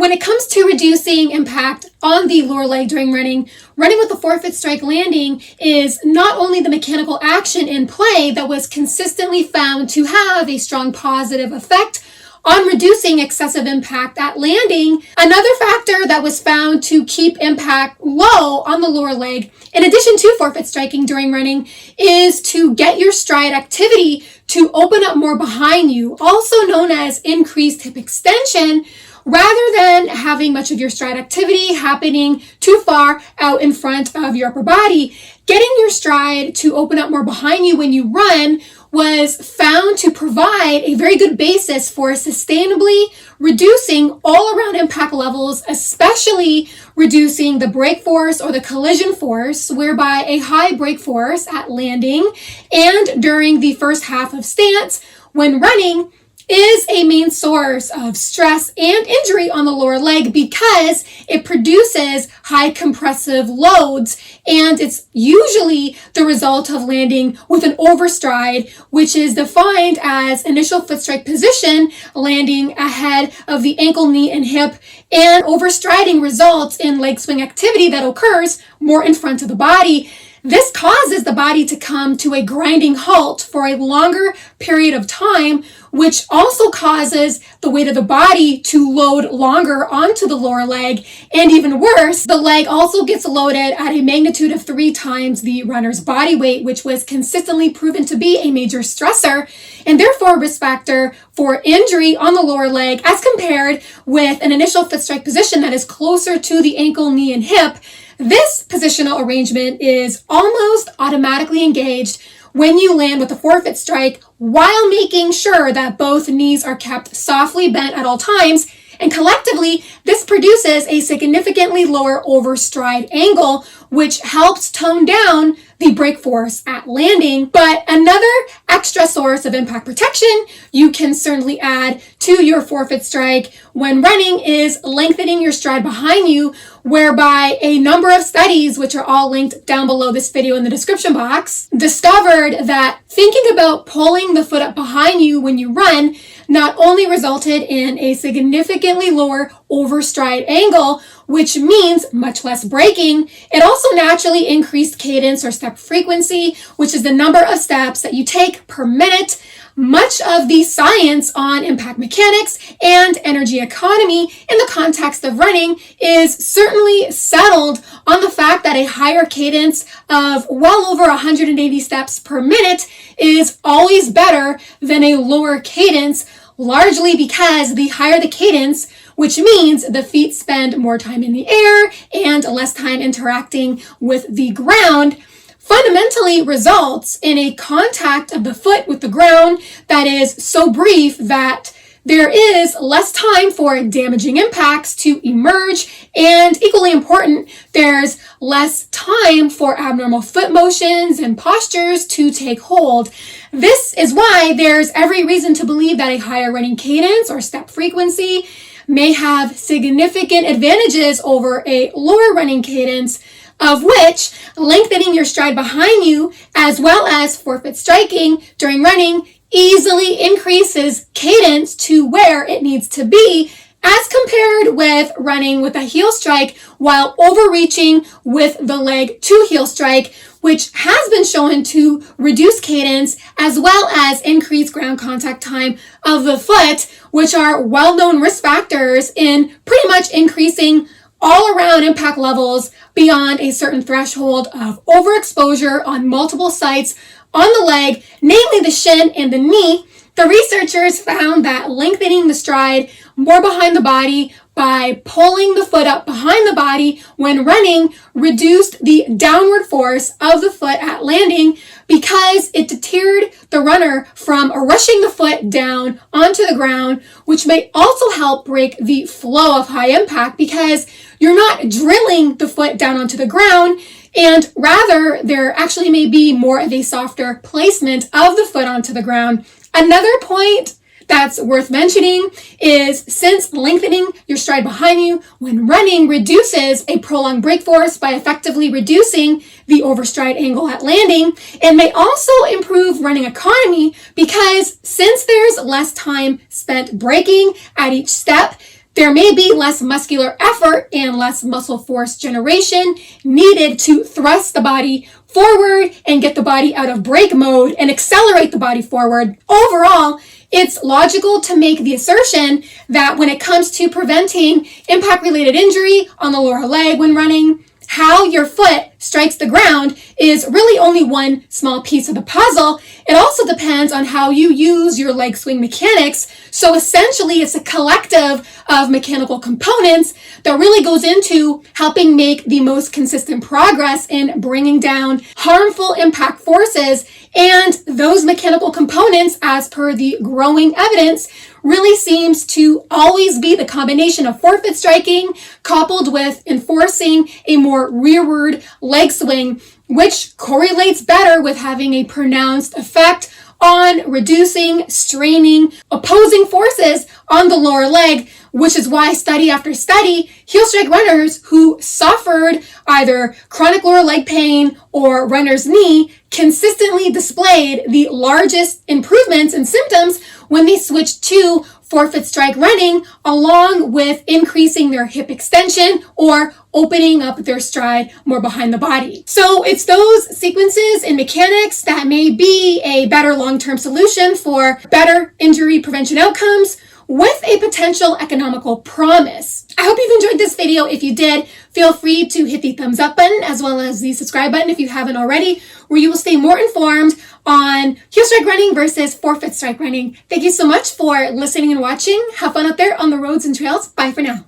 When it comes to reducing impact on the lower leg during running, running with a forefoot strike landing is not only the mechanical action in play that was consistently found to have a strong positive effect on reducing excessive impact at landing, another factor that was found to keep impact low on the lower leg, in addition to forefoot striking during running, is to get your stride activity to open up more behind you, also known as increased hip extension, rather than having much of your stride activity happening too far out in front of your upper body. Getting your stride to open up more behind you when you run was found to provide a very good basis for sustainably reducing all around impact levels, especially reducing the brake force or the collision force, whereby a high brake force at landing and during the first half of stance when running is a main source of stress and injury on the lower leg because it produces high compressive loads, and it's usually the result of landing with an overstride, which is defined as initial foot strike position, landing ahead of the ankle, knee, and hip, and overstriding results in leg swing activity that occurs more in front of the body. This causes the body to come to a grinding halt for a longer period of time, which also causes the weight of the body to load longer onto the lower leg. And even worse, the leg also gets loaded at a magnitude of 3 times the runner's body weight, which was consistently proven to be a major stressor and therefore a risk factor for injury on the lower leg as compared with an initial foot strike position that is closer to the ankle, knee, and hip. This positional arrangement is almost automatically engaged when you land with a forefoot strike while making sure that both knees are kept softly bent at all times, and collectively this produces a significantly lower overstride angle, which helps tone down the brake force at landing. But another extra source of impact protection you can certainly add to your forefoot strike when running is lengthening your stride behind you, whereby a number of studies, which are all linked down below this video in the description box, discovered that thinking about pulling the foot up behind you when you run not only resulted in a significantly lower overstride angle, which means much less braking, it also naturally increased cadence or step frequency, which is the number of steps that you take per minute. Much of the science on impact mechanics and energy economy in the context of running is certainly settled on the fact that a higher cadence of well over 180 steps per minute is always better than a lower cadence, largely because the higher the cadence, which means the feet spend more time in the air and less time interacting with the ground, fundamentally results in a contact of the foot with the ground that is so brief that there is less time for damaging impacts to emerge, and equally important, there's less time for abnormal foot motions and postures to take hold. This is why there's every reason to believe that a higher running cadence or step frequency may have significant advantages over a lower running cadence, of which lengthening your stride behind you as well as forefoot striking during running easily increases cadence to where it needs to be as compared with running with a heel strike while overreaching with the leg to heel strike, which has been shown to reduce cadence as well as increase ground contact time of the foot, which are well-known risk factors in pretty much increasing all around impact levels beyond a certain threshold of overexposure on multiple sites on the leg, namely the shin and the knee. The researchers found that lengthening the stride more behind the body by pulling the foot up behind the body when running reduced the downward force of the foot at landing because it deterred the runner from rushing the foot down onto the ground, which may also help break the flow of high impact because you're not drilling the foot down onto the ground, and rather there actually may be more of a softer placement of the foot onto the ground. Another point that's worth mentioning is since lengthening your stride behind you when running reduces a prolonged brake force by effectively reducing the overstride angle at landing, it may also improve running economy because since there's less time spent braking at each step, there may be less muscular effort and less muscle force generation needed to thrust the body forward and get the body out of brake mode and accelerate the body forward. Overall, it's logical to make the assertion that when it comes to preventing impact-related injury on the lower leg when running, how your foot strikes the ground is really only one small piece of the puzzle. It also depends on how you use your leg swing mechanics. So essentially, it's a collective of mechanical components that really goes into helping make the most consistent progress in bringing down harmful impact forces. And those mechanical components, as per the growing evidence, really seems to always be the combination of forefoot striking coupled with enforcing a more rearward leg swing, which correlates better with having a pronounced effect on reducing, straining, opposing forces on the lower leg, which is why study after study, heel strike runners who suffered either chronic lower leg pain or runner's knee consistently displayed the largest improvements in symptoms when they switched to forefoot strike running, along with increasing their hip extension or opening up their stride more behind the body. So it's those sequences and mechanics that may be a better long-term solution for better injury prevention outcomes with a potential economical promise. I hope you've enjoyed this video. If you did, feel free to hit the thumbs up button as well as the subscribe button if you haven't already, where you will stay more informed on heel strike running versus forefoot strike running. Thank you so much for listening and watching. Have fun out there on the roads and trails. Bye for now.